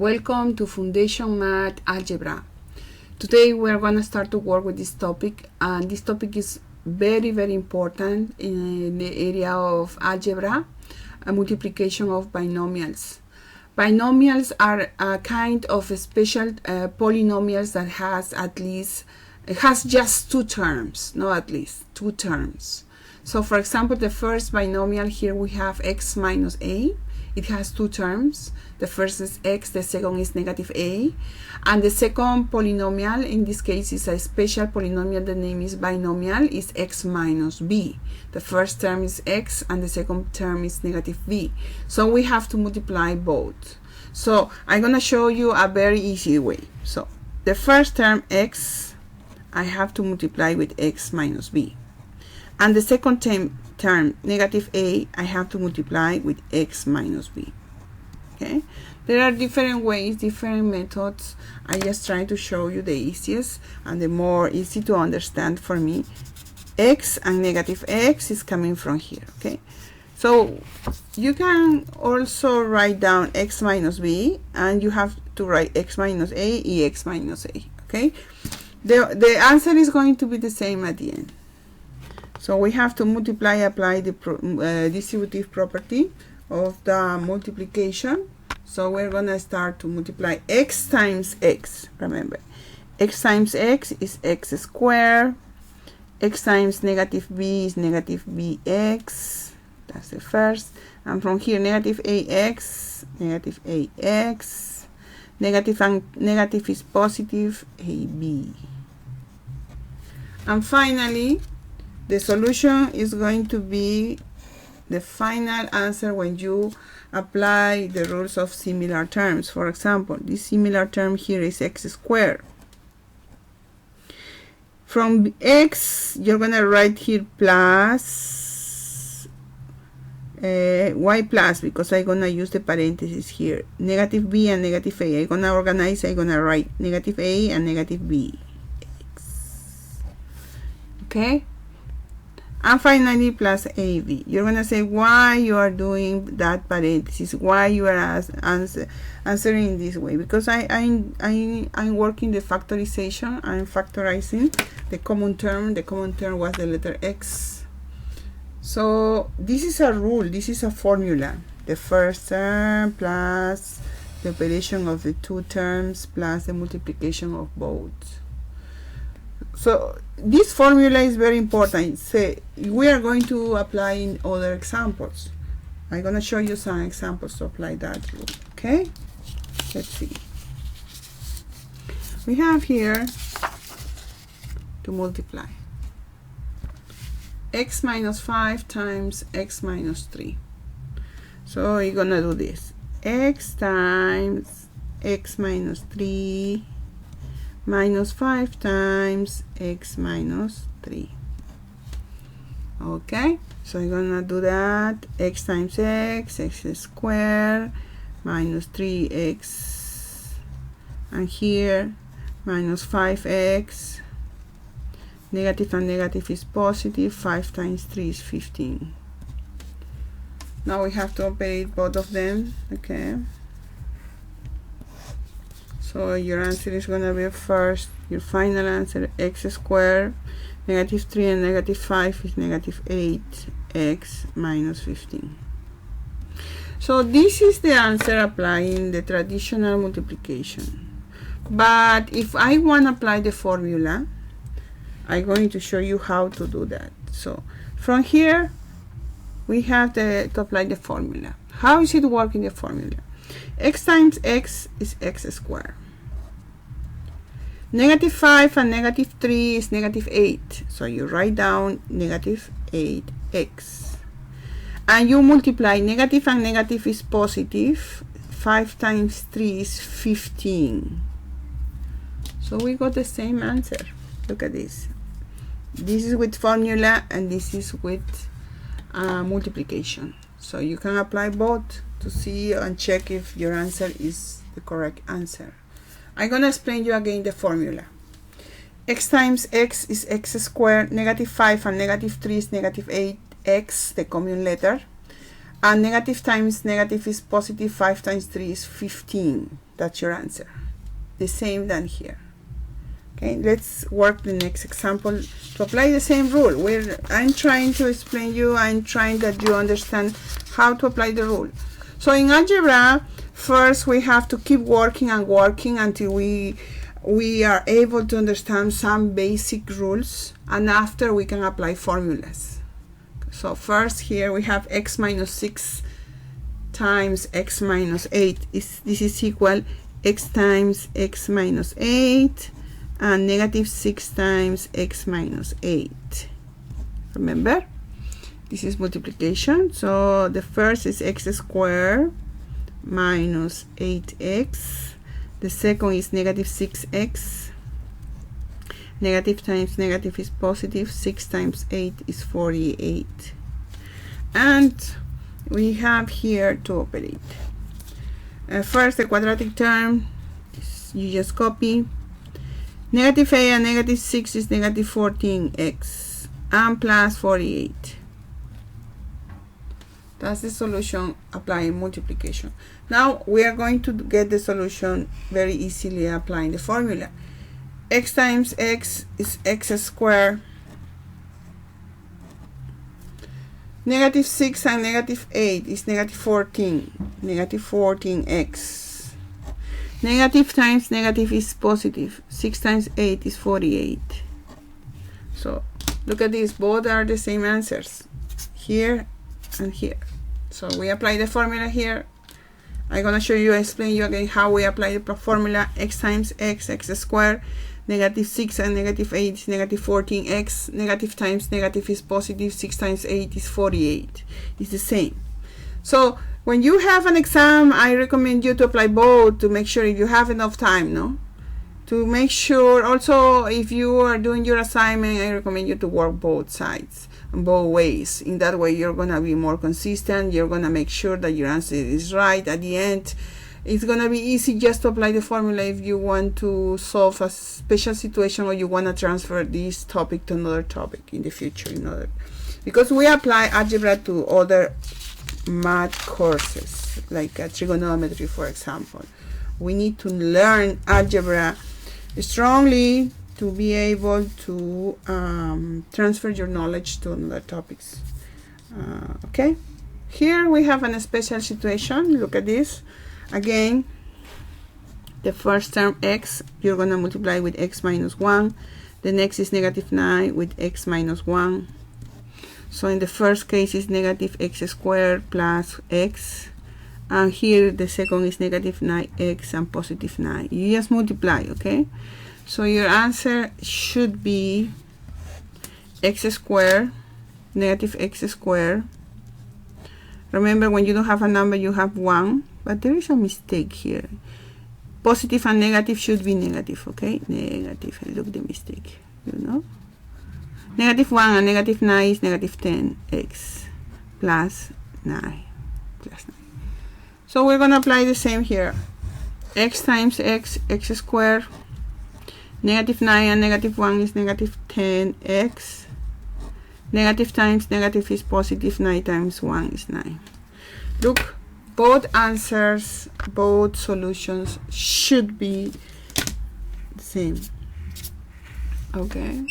Welcome to Foundation Math Algebra. Today we are going to start to work with this topic, and this topic is very important in the area of algebra, a multiplication of binomials. Binomials are a kind of special polynomials that has just two terms, not at least two terms. So for example, the first binomial here we have x minus a. It has two terms. The first is x, the second is negative a. And the second polynomial, in this case, is a special polynomial. The name is binomial, is x minus b. The first term is x and the second term is negative b. So we have to multiply both. So I'm going to show you a very easy way. So the first term x, I have to multiply with x minus b. And the second term negative a, I have to multiply with x minus b. Okay, there are different ways, different methods. I just try to show you the easiest and the more easy to understand for me. X and negative x is coming from here. Okay, so you can also write down x minus b, and you have to write x minus a and x minus a. Okay, the answer is going to be the same at the end. So we have to apply the distributive property of the multiplication. So we're going to start to multiply x times x. Remember, x times x is x squared. X times negative b is negative bx. That's the first. And from here, negative ax, negative ax. Negative and negative is positive, ab. And finally, the solution is going to be the final answer when you apply the rules of similar terms. For example, this similar term here is x squared. From x, you're going to write here plus, y plus, because I'm going to use the parentheses here. Negative b and negative a. I'm going to organize, I'm going to write negative a and negative b. X. Okay? And finally, plus AB. You're going to say why you are doing that parenthesis, why you are answering this way. Because I'm working the factorization. I'm factorizing the common term. The common term was the letter X. So this is a rule. This is a formula. The first term plus the operation of the two terms plus the multiplication of both. So this formula is very important. We are going to apply in other examples. I'm going to show you some examples to apply that rule. Okay, let's see. We have here to multiply x minus 5 times x minus 3. So you're going to do this. X times x minus 3 minus 5 times x minus 3. Okay, so I'm gonna do that. X times x squared minus 3x, and here minus 5x. Negative and negative is positive. 5 times 3 is 15. Now we have to operate both of them. Okay, so your answer is going to be first, your final answer, x squared, negative 3 and negative 5 is negative 8x minus 15. So this is the answer applying the traditional multiplication. But if I want to apply the formula, I'm going to show you how to do that. So from here, we have to apply the formula. How is it working, the formula? X times x is x squared. Negative 5 and negative 3 is negative 8. So you write down negative 8x. And you multiply negative and negative is positive. 5 times 3 is 15. So we got the same answer. Look at this. This is with formula and this is with multiplication. So you can apply both to see and check if your answer is the correct answer. I'm going to explain you again the formula. X times x is x squared. Negative 5 and negative 3 is negative 8x, the common letter. And negative times negative is positive. 5 times 3 is 15. That's your answer. The same than here. Okay, let's work the next example to apply the same rule. I'm trying to explain you, I'm trying that you understand how to apply the rule. So in algebra, first we have to keep working and working until we are able to understand some basic rules, and after we can apply formulas. So first here we have x minus 6 times x minus 8. This is equal x times x minus 8 and negative 6 times x minus 8. Remember, this is multiplication. So the first is x squared minus 8x. The second is negative 6x. Negative times negative is positive. 6 times 8 is 48. And we have here to operate. First, the quadratic term, you just copy. Negative 8 and negative 6 is negative 14x and plus 48. That's the solution applying multiplication. Now we are going to get the solution very easily applying the formula. X times x is x squared. Negative 6 and negative 8 is negative 14. Negative 14x. Negative times negative is positive. 6 times 8 is 48. So look at this, both are the same answers, here and here. So we apply the formula here. I'm gonna show you, explain you again how we apply the formula. X times x, x squared. Negative 6 and negative 8 is negative 14x. Negative times negative is positive. 6 times 8 is 48. It's the same. So when you have an exam, I recommend you to apply both to make sure if you have enough time, no? To make sure, also if you are doing your assignment, I recommend you to work both sides, both ways. In that way, you're gonna be more consistent. You're gonna make sure that your answer is right at the end. It's gonna be easy just to apply the formula if you want to solve a special situation or you want to transfer this topic to another topic in the future. Because we apply algebra to other math courses like trigonometry, for example. We need to learn algebra strongly to be able to transfer your knowledge to other topics. Okay, here we have a special situation. Look at this. Again, the first term x, you're going to multiply with x minus 1. The next is negative 9 with x minus 1. So in the first case is negative x squared plus x. And here the second is negative 9x and positive 9. You just multiply, okay? So your answer should be x squared, negative x squared. Remember, when you don't have a number, you have 1. But there is a mistake here. Positive and negative should be negative, okay? Negative, look the mistake, Negative 1 and negative 9 is negative 10x plus 9. So we're going to apply the same here. X times x, x squared. Negative 9 and negative 1 is negative 10x. Negative times negative is positive. 9 times 1 is 9. Look, both answers, both solutions should be the same. Okay.